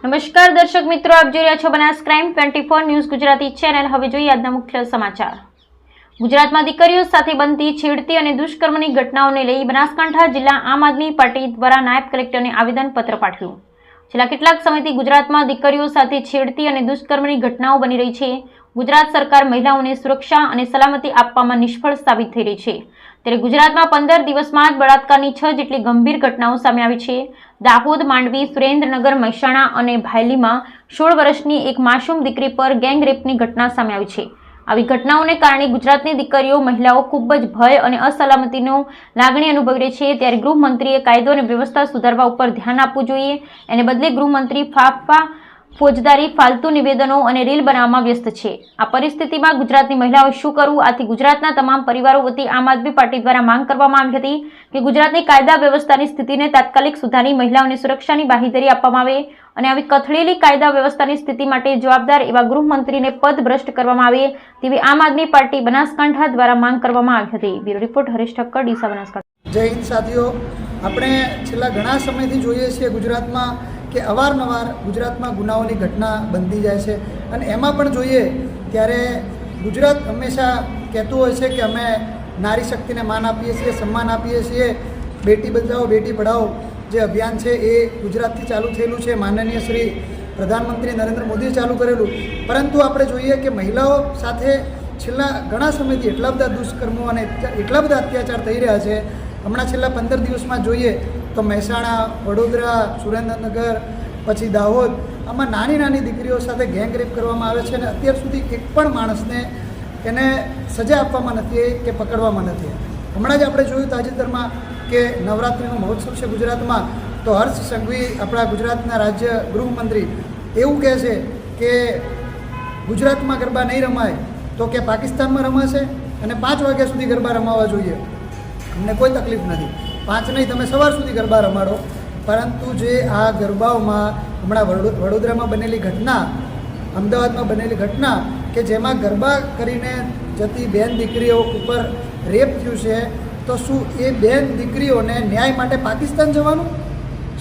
નમસ્કાર દર્શક મિત્રો, આપ જોઈ રહ્યા છો Banas crime 24 news Gujarati channel. હવે જોઈએ આજના મુખ્ય સમાચાર। ગુજરાતમાં દીકરીઓ સાથે બનતી છેડતી અને દુષ્કર્મની ઘટનાઓને લઈ બનાસકાંઠા જિલ્લા આમ આદમી પાર્ટી દ્વારા નાયબ કલેક્ટરને આવેદનપત્ર પાઠવ્યું। છેલ્લા કેટલાક સમયથી ગુજરાતમાં દીકરીઓ સાથે છેડતી અને દુષ્કર્મની ઘટનાઓ બની રહી છે। ગુજરાત સરકાર મહિલાઓને સુરક્ષા અને સલામતી આપવામાં નિષ્ફળ સાબિત થઈ રહી છે, ત્યારે ગુજરાતમાં 15 દિવસમાં જ બળાત્કારની 6 જેટલી ગંભીર ઘટનાઓ સામે આવી છે। દાહોદ, માંડવી, સુરેન્દ્રનગર, મહેસાણા અને ભાયલીમાં 16 વર્ષની એક માસૂમ દીકરી પર ગેંગ રેપની ઘટના સામે આવી છે। આવી ઘટનાઓને કારણે ગુજરાતની દીકરીઓ, મહિલાઓ ખૂબ જ ભય અને અસલામતીનો લાગણી અનુભવી રહી છે, ત્યારે ગૃહમંત્રીએ કાયદો અને વ્યવસ્થા સુધારવા ઉપર ધ્યાન આપવું જોઈએ। એને બદલે ગૃહમંત્રી ફાફા ફોજદારી, ફાલતુ નિવેદનો અને રીલ બનાવવામાં વ્યસ્ત છે। આ પરિસ્થિતિમાં ગુજરાતની મહિલાઓએ શું કરવું? આથી ગુજરાતના તમામ પરિવારો વતી આમ આદમી પાર્ટી દ્વારા માંગ કરવામાં આવી હતી કે ગુજરાતની કાયદા વ્યવસ્થાની સ્થિતિને તાત્કાલિક સુધારી મહિલાઓને સુરક્ષાની બાંહેધરી આપવામાં આવે અને આવી કથળેલી કાયદા વ્યવસ્થાની સ્થિતિ માટે જવાબદાર એવા ગૃહમંત્રીને પદભ્રષ્ટ કરવામાં આવે તેવી આમ આદમી પાર્ટી બનાસકાંઠા દ્વારા માંગ કરવામાં આવી હતી। Bureau report Haresh Thakkar, Deesa, Banaskantha. જય હિન્દ સાથીઓ, આપણે છેલ્લા ઘણા સમયથી જોઈએ છીએ ગુજરાતમાં કે અવારનવાર ગુજરાતમાં ગુનાઓની ઘટના બનતી જાય છે અને એમાં પણ જોઈએ ત્યારે ગુજરાત હંમેશા કહેતું હોય છે કે અમે નારી શક્તિને માન આપીએ છીએ, સન્માન આપીએ છીએ। બેટી બચાવો બેટી પઢાઓ જે અભિયાન છે એ ગુજરાતથી ચાલુ થયેલું છે, માનનીય શ્રી પ્રધાનમંત્રી નરેન્દ્ર મોદીએ ચાલુ કરેલું, પરંતુ આપણે જોઈએ કે મહિલાઓ સાથે છેલ્લા ઘણા સમયથી એટલા બધા દુષ્કર્મો અને એટલા બધા અત્યાચાર થઈ રહ્યા છે। હમણાં છેલ્લા 15 દિવસમાં જોઈએ તો મહેસાણા, વડોદરા, સુરેન્દ્રનગર, પછી દાહોદ, આમાં નાની નાની દીકરીઓ સાથે ગેંગ રેપ કરવામાં આવે છે અને અત્યાર સુધી એક પણ માણસને એને સજા આપવામાં નથી કે પકડવામાં નથી। હમણાં જ આપણે જોયું તાજેતરમાં કે નવરાત્રિનો મહોત્સવ છે ગુજરાતમાં, તો હર્ષ સંઘવી આપણા ગુજરાતના રાજ્ય ગૃહમંત્રી એવું કહે છે કે ગુજરાતમાં ગરબા નહીં રમાય તો કે પાકિસ્તાનમાં રમાશે અને 5 વાગ્યા સુધી ગરબા રમાવા જોઈએ, અમને કોઈ તકલીફ નથી, 5 નહીં તમે સવાર સુધી ગરબા રમાડો। પરંતુ જે આ ગરબાઓમાં હમણાં વડોદરામાં બનેલી ઘટના, અમદાવાદમાં બનેલી ઘટના કે જેમાં ગરબા કરીને જતી બેન દીકરીઓ ઉપર રેપ થયું છે, તો શું એ બેન દીકરીઓને ન્યાય માટે પાકિસ્તાન જવાનું?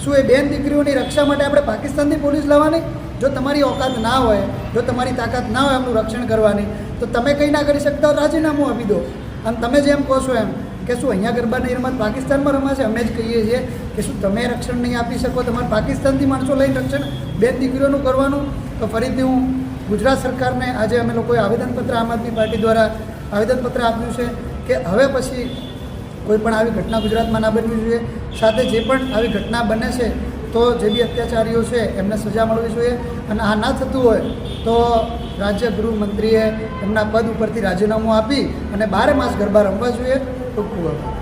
શું એ બેન દીકરીઓની રક્ષા માટે આપણે પાકિસ્તાનથી પોલીસ લાવવાની? જો તમારી ઓકાત ના હોય, જો તમારી તાકાત ના હોય એમનું રક્ષણ કરવાની, તો તમે કંઈ ના કરી શકતા રાજીનામું આપી દો। અને તમે જેમ કહો છો એમ કે શું અહીંયા ગરબા નહીં રમત પાકિસ્તાનમાં રમાશે, અમે જ કહીએ છીએ કે શું તમે રક્ષણ નહીં આપી શકો? તમારે પાકિસ્તાનથી માણસો લઈને રક્ષણ બેન દીકરીઓનું કરવાનું? તો ફરીથી હું ગુજરાત સરકારને આજે અમે લોકોએ આવેદનપત્ર આમ આદમી પાર્ટી દ્વારા આવેદનપત્ર આપ્યું છે કે હવે પછી કોઈ પણ આવી ઘટના ગુજરાતમાં ના બનવી જોઈએ। સાથે જે પણ આવી ઘટના બને છે તો જે બી અત્યાચારીઓ છે એમને સજા મળવી જોઈએ અને આ ના થતું હોય તો રાજ્ય ગૃહમંત્રીએ એમના પદ ઉપરથી રાજીનામું આપી અને 12 માસ ગરબા રમવા જોઈએ। ખૂબ ખૂબ આભાર।